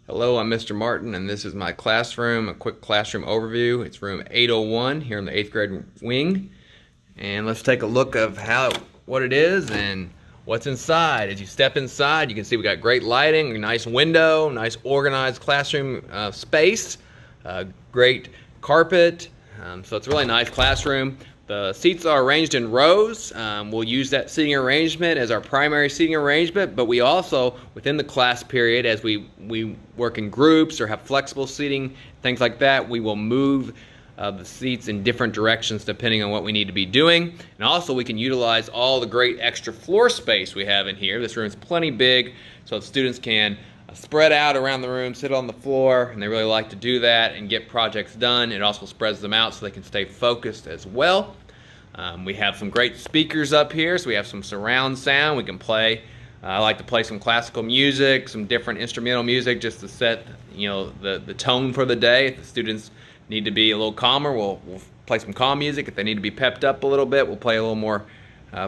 Hello, I'm Mr. Martin, and this is my classroom, a quick classroom overview. It's room 801 here in the 8th grade wing. And let's take a look of what it is and what's inside. As you step inside, you can see we got great lighting, a nice window, nice organized classroom space, great carpet. So it's a really nice classroom. The seats are arranged in rows. We'll use that seating arrangement as our primary seating arrangement, but we also, within the class period, as we work in groups or have flexible seating, things like that, we will move the seats in different directions depending on what we need to be doing. And also we can utilize all the great extra floor space we have in here. This room is plenty big, so the students can spread out around the room, sit on the floor, and they really like to do that and get projects done. It also spreads them out so they can stay focused as well. We have some great speakers up here, so we have some surround sound. We can play. I like to play some classical music, some different instrumental music, just to set the tone for the day. If the students need to be a little calmer, we'll play some calm music. If they need to be pepped up a little bit, we'll play a little more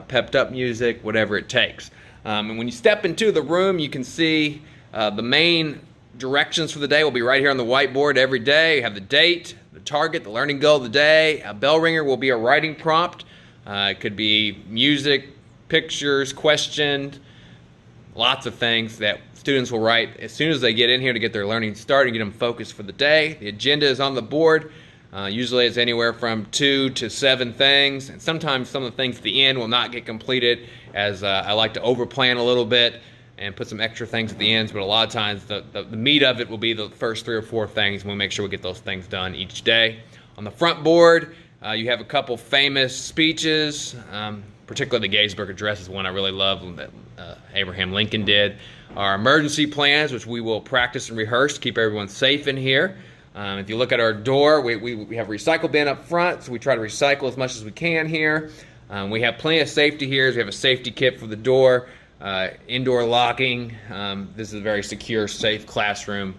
pepped up music, whatever it takes. And when you step into the room, you can see the main directions for the day will be right here on the whiteboard every day. You have the date, the target, the learning goal of the day. A bell ringer will be a writing prompt. It could be music, pictures, questions, lots of things that students will write as soon as they get in here to get their learning started and get them focused for the day. The agenda is on the board. Usually it's anywhere from 2 to 7 things, and sometimes some of the things at the end will not get completed, as I like to overplan a little bit and put some extra things at the ends, but a lot of times the meat of it will be the first 3 or 4 things, and we'll make sure we get those things done each day. On the front board, you have a couple famous speeches, particularly the Gettysburg Address is one I really love that Abraham Lincoln did. Our emergency plans, which we will practice and rehearse to keep everyone safe in here. If you look at our door, we have a recycle bin up front, so we try to recycle as much as we can here. We have plenty of safety here. We have a safety kit for the door. Indoor locking. This is a very secure, safe classroom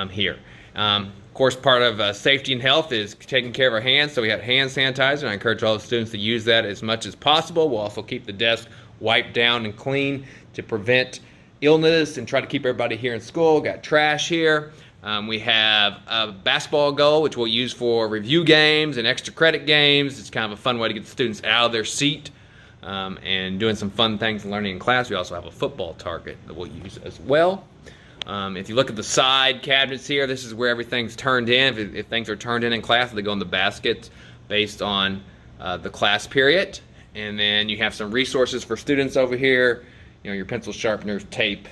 here. Of course, part of safety and health is taking care of our hands, so we have hand sanitizer, and I encourage all the students to use that as much as possible. We'll also keep the desk wiped down and clean to prevent illness and try to keep everybody here in school. Got trash here. We have a basketball goal, which we'll use for review games and extra credit games. It's kind of a fun way to get the students out of their seat and doing some fun things and learning in class. We also have a football target that we'll use as well. If you look at the side cabinets here, this is where everything's turned in. If things are turned in class, they go in the baskets based on the class period. And then you have some resources for students over here, your pencil sharpeners, tape,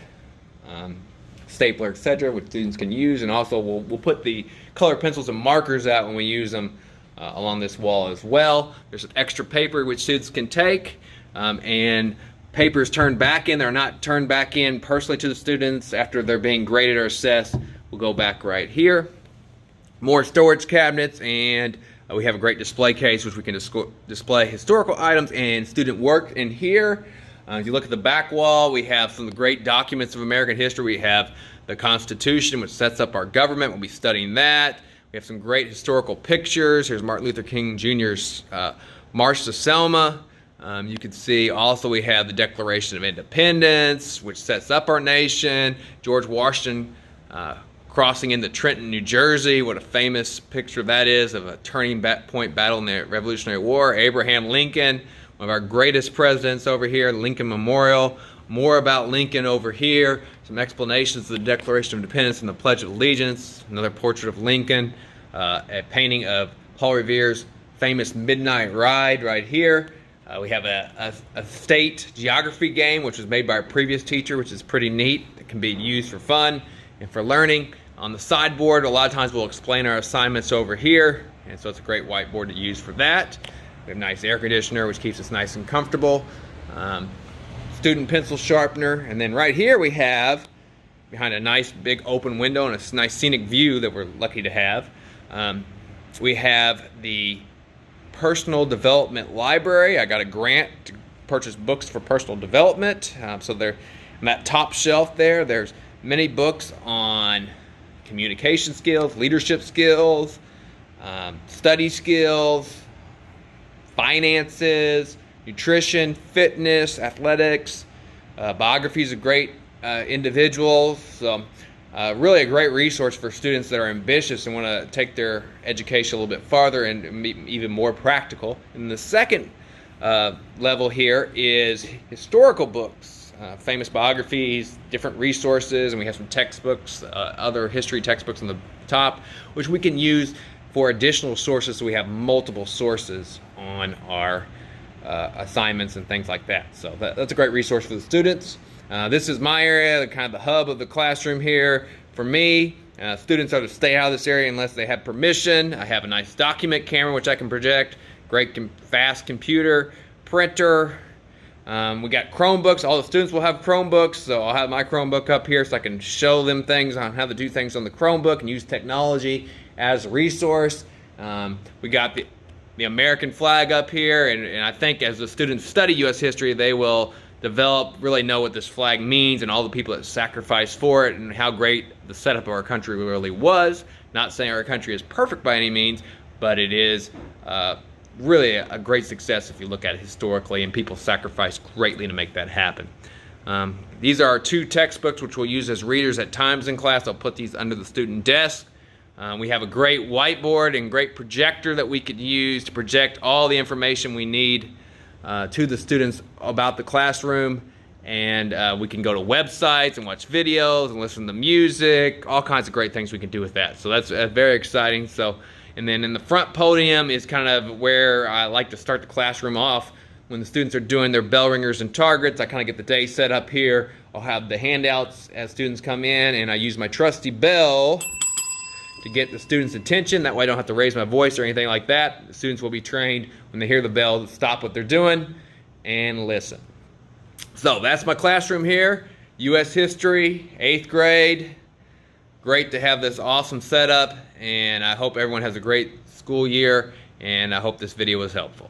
stapler, etc., which students can use. And also we'll put the colored pencils and markers out when we use them along this wall as well. There's some extra paper which students can take, and papers turned back in. They're not turned back in personally to the students after they're being graded or assessed. We'll go back right here. More storage cabinets, and we have a great display case which we can display historical items and student work in here. If you look at the back wall, we have some great documents of American history. We have the Constitution, which sets up our government. We'll be studying that. We have some great historical pictures. Here's Martin Luther King Jr.'s March to Selma. You can see also we have the Declaration of Independence, which sets up our nation. George Washington crossing into Trenton, New Jersey. What a famous picture that is of a turning point battle in the Revolutionary War. Abraham Lincoln, one of our greatest presidents over here, Lincoln Memorial. More about Lincoln over here. Some explanations of the Declaration of Independence and the Pledge of Allegiance. Another portrait of Lincoln. A painting of Paul Revere's famous Midnight Ride right here. We have a state geography game, which was made by a previous teacher, which is pretty neat. It can be used for fun and for learning. On the sideboard, a lot of times we'll explain our assignments over here, and so it's a great whiteboard to use for that. We have a nice air conditioner, which keeps us nice and comfortable. Student pencil sharpener, and then right here we have, behind a nice big open window and a nice scenic view that we're lucky to have, we have the personal development library. I got a grant to purchase books for personal development. So they're on that top shelf there. There's many books on communication skills, leadership skills, study skills, finances, nutrition, fitness, athletics, biographies of great individuals. So really a great resource for students that are ambitious and want to take their education a little bit farther and be even more practical. And the second level here is historical books, famous biographies, different resources, and we have some textbooks, other history textbooks on the top, which we can use for additional sources, so we have multiple sources on our assignments and things like that. So that's a great resource for the students. This is my area, kind of the hub of the classroom here. For me, students are to stay out of this area unless they have permission. I have a nice document camera which I can project, great fast computer, printer. We got Chromebooks. All the students will have Chromebooks, so I'll have my Chromebook up here so I can show them things on how to do things on the Chromebook and use technology as a resource. We got the American flag up here, and I think as the students study U.S. history, they will really know what this flag means and all the people that sacrificed for it and how great the setup of our country really was. Not saying our country is perfect by any means, but it is really a great success if you look at it historically, and people sacrificed greatly to make that happen. These are our two textbooks which we'll use as readers at times in class. I'll put these under the student desk. We have a great whiteboard and great projector that we could use to project all the information we need to the students about the classroom, and we can go to websites and watch videos and listen to music, all kinds of great things we can do with that. So that's very exciting. So, and then in the front podium is kind of where I like to start the classroom off. When the students are doing their bell ringers and targets, I kind of get the day set up here. I'll have the handouts as students come in, and I use my trusty bell to get the students' attention. That way I don't have to raise my voice or anything like that. The students will be trained when they hear the bell to stop what they're doing and listen. So that's my classroom here. U.S. History, 8th grade. Great to have this awesome setup, and I hope everyone has a great school year, and I hope this video was helpful.